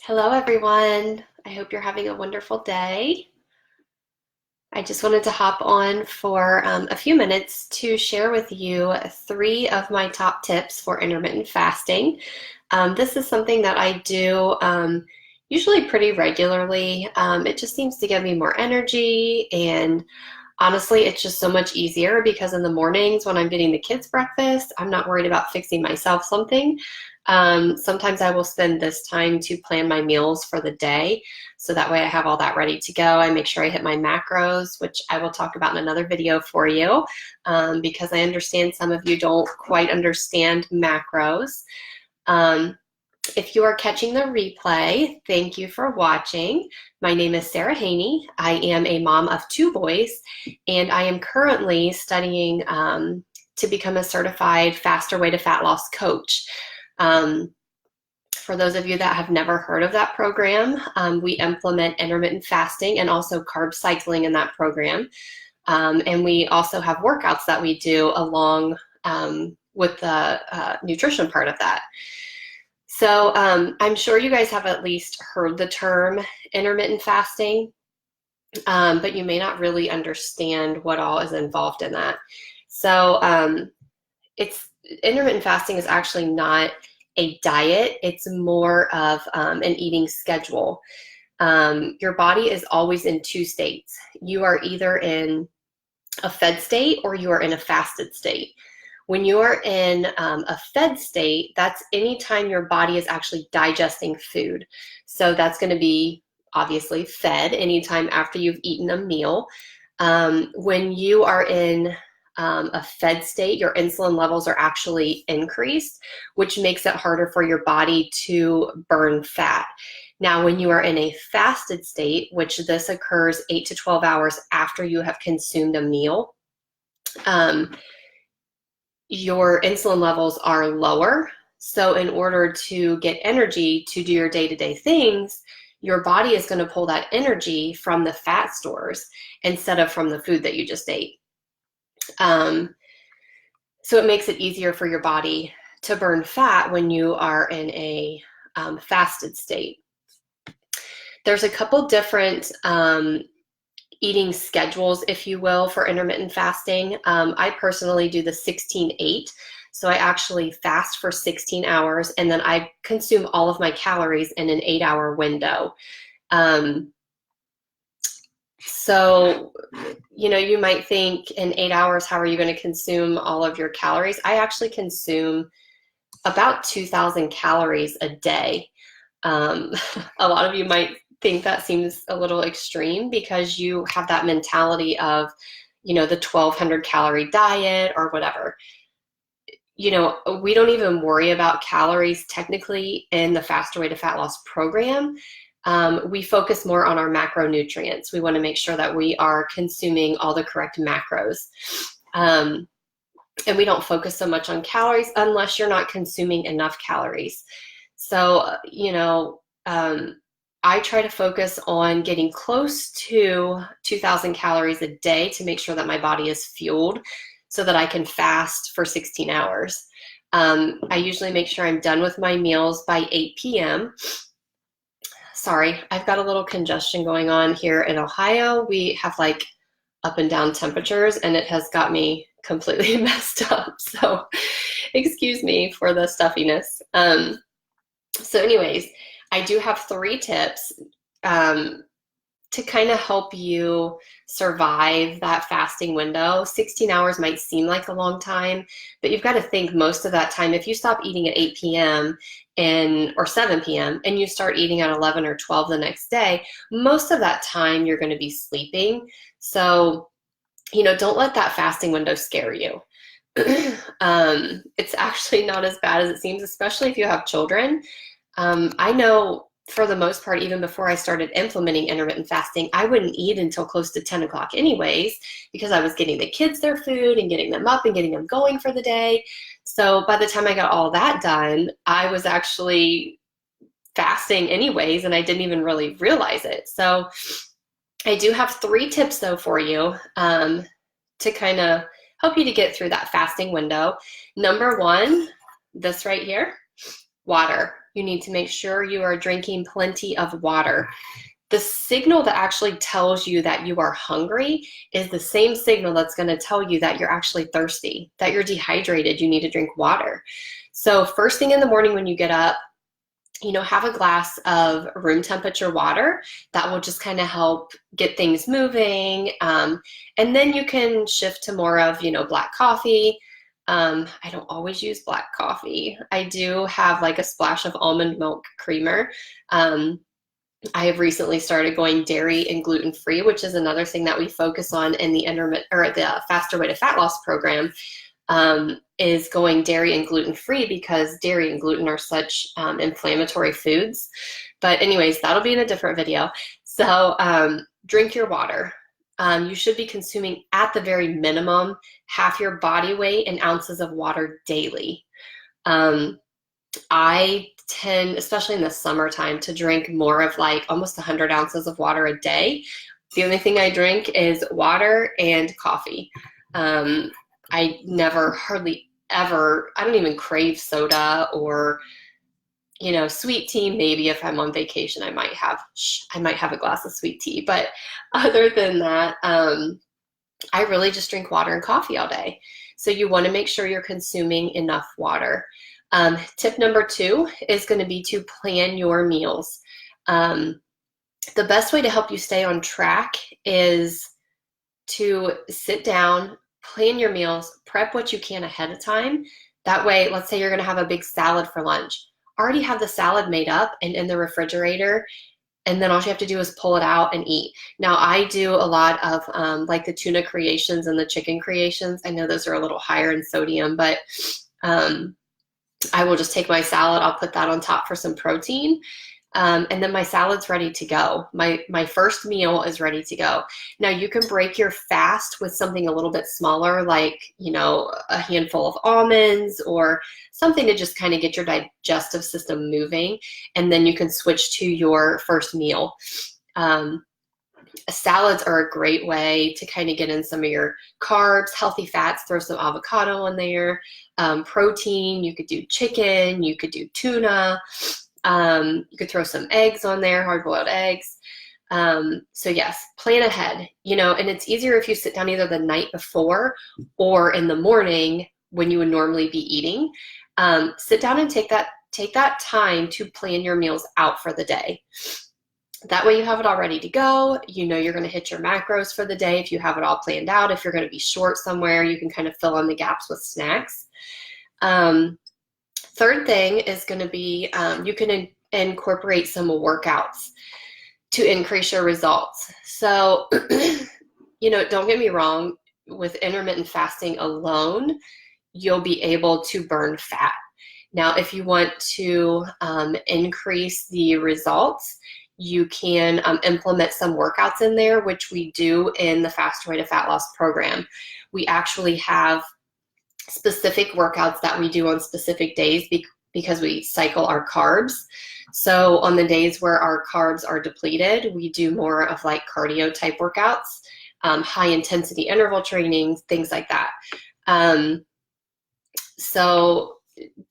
Hello, everyone. I hope you're having a wonderful day. I just wanted to hop on for a few minutes to share with you three of my top tips for intermittent fasting. This is something that I do usually pretty regularly. It just seems to give me more energy, and honestly, it's just so much easier because in the mornings when I'm getting the kids breakfast, I'm not worried about fixing myself something. Sometimes I will spend this time to plan my meals for the day. So that way I have all that ready to go. I make sure I hit my macros, which I will talk about in another video for you, because I understand some of you don't quite understand macros. Um, if you are catching the replay, thank you for watching. My name is Sarah Haney. I am a mom of two boys, and I am currently studying to become a certified faster way to fat loss coach. For those of you that have never heard of that program, we implement intermittent fasting and also carb cycling in that program. And we also have workouts that we do along with the nutrition part of that. So I'm sure you guys have at least heard the term intermittent fasting, but you may not really understand what all is involved in that. So intermittent fasting is actually not a diet. It's more of an eating schedule. Your body is always in two states. You are either in a fed state or you are in a fasted state. When you are in a fed state, that's anytime your body is actually digesting food. So that's going to be obviously fed anytime after you've eaten a meal. When you are in a fed state, your insulin levels are actually increased, which makes it harder for your body to burn fat. Now, when you are in a fasted state, which this occurs 8 to 12 hours after you have consumed a meal, your insulin levels are lower. So in order to get energy to do your day-to-day things, your body is going to pull that energy from the fat stores instead of from the food that you just ate. So it makes it easier for your body to burn fat when you are in a fasted state. There's a couple different eating schedules, if you will, for intermittent fasting. I personally do the 16-8. So I actually fast for 16 hours and then I consume all of my calories in an 8-hour window. So, you might think in 8 hours, how are you going to consume all of your calories? I actually consume about 2,000 calories a day. A lot of you might think that seems a little extreme because you have that mentality of, the 1,200 calorie diet or whatever. We don't even worry about calories technically in the Faster Way to Fat Loss program. We focus more on our macronutrients. We want to make sure that we are consuming all the correct macros. And we don't focus so much on calories unless you're not consuming enough calories. So, I try to focus on getting close to 2,000 calories a day to make sure that my body is fueled so that I can fast for 16 hours. I usually make sure I'm done with my meals by 8 p.m. Sorry, I've got a little congestion going on here in Ohio. We have like up and down temperatures and it has got me completely messed up. So excuse me for the stuffiness. So anyways, I do have 3 tips to kind of help you survive that fasting window. 16 hours might seem like a long time, but you've got to think most of that time, if you stop eating at 8 p.m. or 7 p.m. and you start eating at 11 or 12 the next day, most of that time you're going to be sleeping. So, don't let that fasting window scare you. It's actually not as bad as it seems, especially if you have children. I know for the most part, even before I started implementing intermittent fasting, I wouldn't eat until close to 10 o'clock anyways, because I was getting the kids their food and getting them up and getting them going for the day. So by the time I got all that done, I was actually fasting anyways, and I didn't even really realize it. So I do have 3 tips though for you to kind of help you to get through that fasting window. Number 1, this right here, water. You need to make sure you are drinking plenty of water. The signal that actually tells you that you are hungry is the same signal that's going to tell you that you're actually thirsty, that you're dehydrated, you need to drink water. So first thing in the morning when you get up, have a glass of room temperature water. That will just kind of help get things moving. And then you can shift to more of, black coffee. I don't always use black coffee. I do have like a splash of almond milk creamer. I have recently started going dairy and gluten-free, which is another thing that we focus on in the the Faster Way to Fat Loss program, is going dairy and gluten-free because dairy and gluten are such inflammatory foods. But anyways, that'll be in a different video. So drink your water. You should be consuming at the very minimum half your body weight in ounces of water daily. I tend, especially in the summertime, to drink more of like almost 100 ounces of water a day. The only thing I drink is water and coffee. I never, hardly ever, I don't even crave soda or, sweet tea. Maybe if I'm on vacation, I might have a glass of sweet tea. But other than that, I really just drink water and coffee all day. So you want to make sure you're consuming enough water. Tip number 2 is going to be to plan your meals. The best way to help you stay on track is to sit down, plan your meals, prep what you can ahead of time. That way, let's say you're going to have a big salad for lunch. Already have the salad made up and in the refrigerator, and then all you have to do is pull it out and eat. Now, I do a lot of like the tuna creations and the chicken creations. I know those are a little higher in sodium, but I will just take my salad, I'll put that on top for some protein, and then my salad's ready to go. My first meal is ready to go. Now you can break your fast with something a little bit smaller, like, a handful of almonds or something to just kind of get your digestive system moving, and then you can switch to your first meal. Salads are a great way to kind of get in some of your carbs, healthy fats, throw some avocado in there, protein, you could do chicken, you could do tuna, you could throw some eggs on there, hard-boiled eggs. So yes, plan ahead, and it's easier if you sit down either the night before or in the morning when you would normally be eating. Sit down and take that time to plan your meals out for the day. That way you have it all ready to go. You're going to hit your macros for the day if you have it all planned out. If you're going to be short somewhere, you can kind of fill in the gaps with snacks. Third thing is going to be you can incorporate some workouts to increase your results. So, don't get me wrong, with intermittent fasting alone, you'll be able to burn fat. Now, if you want to increase the results, you can implement some workouts in there, which we do in the Faster Way to Fat Loss program. We actually have specific workouts that we do on specific days because we cycle our carbs. So on the days where our carbs are depleted, we do more of like cardio type workouts, high intensity interval training, things like that. So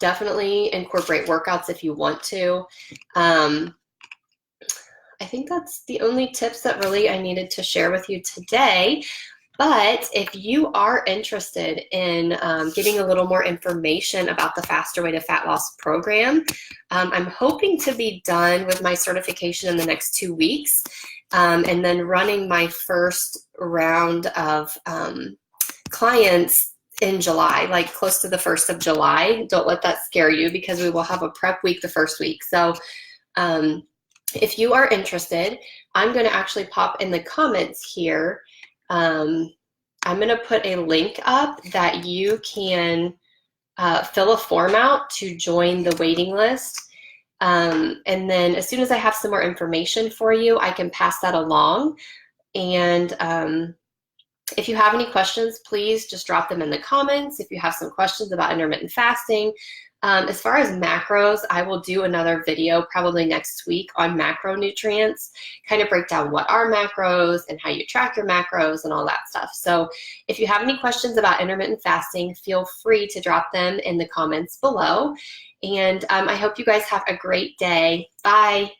definitely incorporate workouts if you want to. I think that's the only tips that really I needed to share with you today. But if you are interested in getting a little more information about the Faster Way to Fat Loss program, I'm hoping to be done with my certification in the next 2 weeks, and then running my first round of clients in July, like close to the 1st of July. Don't let that scare you because we will have a prep week the first week. So if you are interested, I'm going to actually pop in the comments here. I'm going to put a link up that you can fill a form out to join the waiting list. And then as soon as I have some more information for you, I can pass that along. And if you have any questions, please just drop them in the comments. If you have some questions about intermittent fasting, As far as macros, I will do another video probably next week on macronutrients, kind of break down what are macros and how you track your macros and all that stuff. So if you have any questions about intermittent fasting, feel free to drop them in the comments below. And I hope you guys have a great day. Bye.